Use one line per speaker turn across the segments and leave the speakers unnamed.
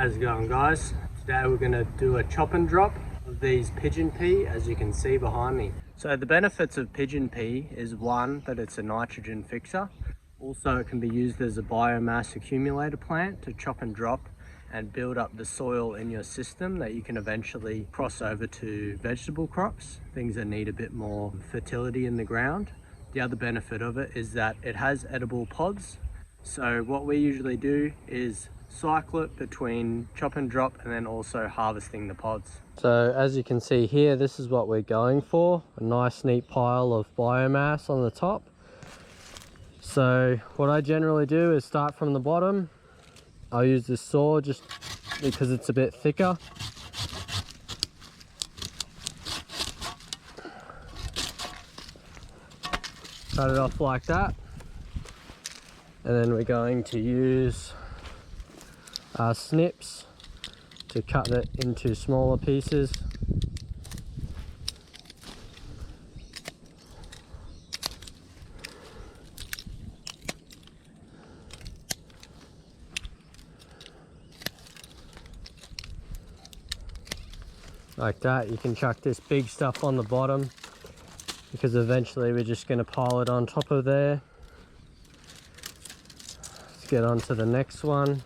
How's it going, guys? Today we're going to do a chop and drop of these pigeon pea, as you can see behind me. So the benefits of pigeon pea is, one, that it's a nitrogen fixer. Also, it can be used as a biomass accumulator plant to chop and drop and build up the soil in your system that you can eventually cross over to vegetable crops, things that need a bit more fertility in the ground. The other benefit of it is that it has edible pods. So what we usually do is cycle it between chop and drop and then also harvesting the pods. So as you can see here, this is what we're going for, a nice neat pile of biomass on the top. So what I generally do is start from the bottom. I'll use this saw just because it's a bit thicker. Cut it off like that. And then we're going to use our snips to cut it into smaller pieces. Like that. You can chuck this big stuff on the bottom because eventually we're just going to pile it on top of there. Let's get on to the next one.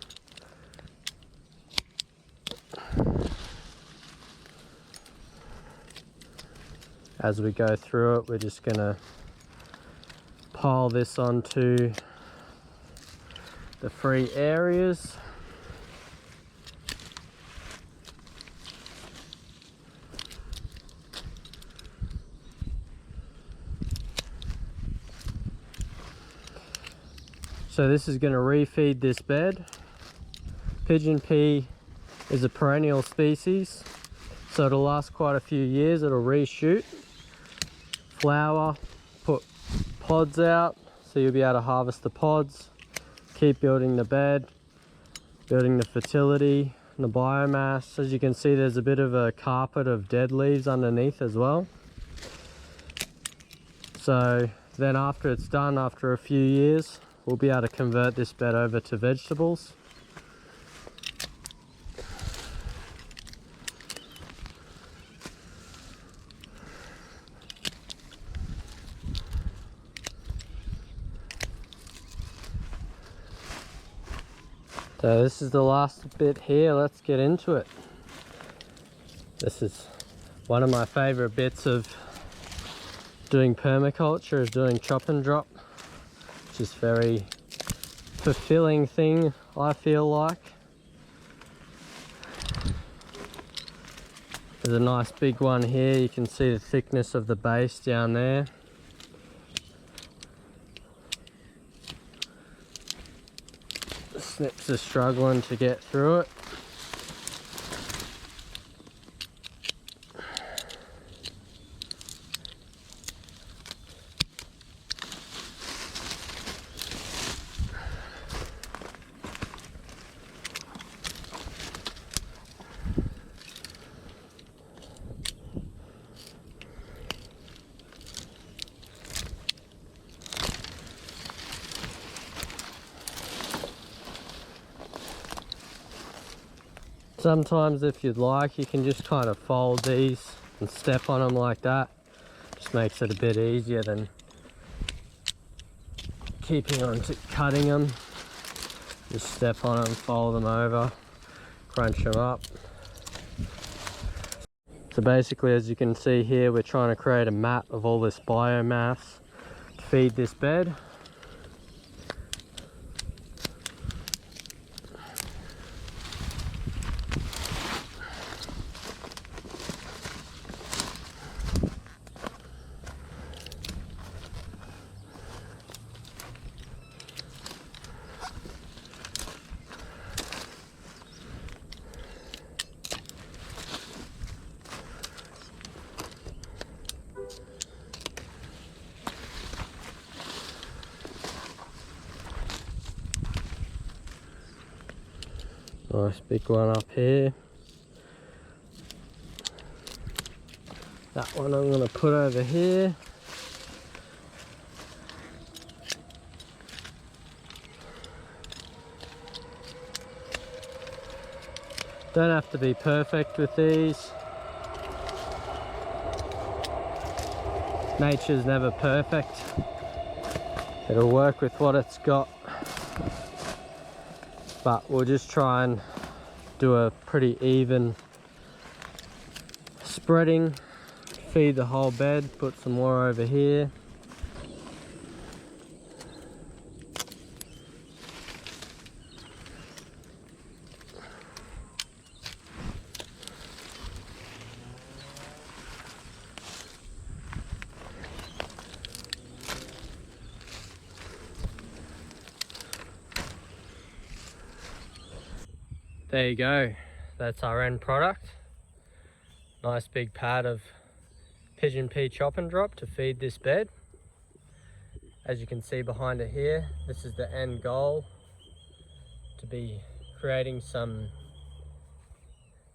As we go through it, we're just going to pile this onto the free areas. So this is going to refeed this bed. Pigeon pea is a perennial species, so it'll last quite a few years. It'll reshoot, flower, put pods out, so you'll be able to harvest the pods, keep building the bed, building the fertility and the biomass. As you can see, there's a bit of a carpet of dead leaves underneath as well. So then after it's done, after a few years, we'll be able to convert this bed over to vegetables. So this is the last bit here. Let's get into it. This is one of my favorite bits of doing permaculture, is doing chop and drop. Just very fulfilling thing, I feel like. There's a nice big one here. You can see the thickness of the base down there. The snips are struggling to get through it. Sometimes if you'd like, you can just kind of fold these and step on them like that. Just makes it a bit easier than keeping on to cutting them. Just step on them, fold them over, crunch them up. So basically, as you can see here, we're trying to create a mat of all this biomass to feed this bed. Nice big one up here. That one I'm going to put over here. Don't have to be perfect with these. Nature's never perfect. It'll work with what it's got. But we'll just try and do a pretty even spreading. Feed the whole bed, put some more over here. There you go, that's our end product. Nice big pad of pigeon pea chop and drop to feed this bed. As you can see behind it here, this is the end goal, to be creating some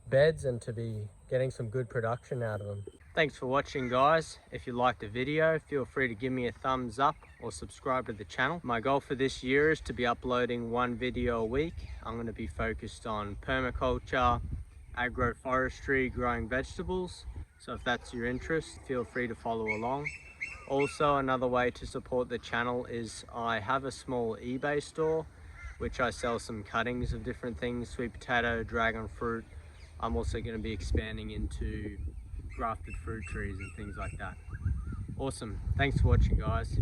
beds and to be getting some good production out of them. Thanks for watching, guys. If you liked the video, feel free to give me a thumbs up or subscribe to the channel. My goal for this year is to be uploading one video a week. I'm going to be focused on permaculture, agroforestry, growing vegetables. So if that's your interest, feel free to follow along. Also, another way to support the channel is I have a small eBay store, which I sell some cuttings of different things, sweet potato, dragon fruit. I'm also going to be expanding into grafted fruit trees and things like that. Awesome. Thanks for watching, guys.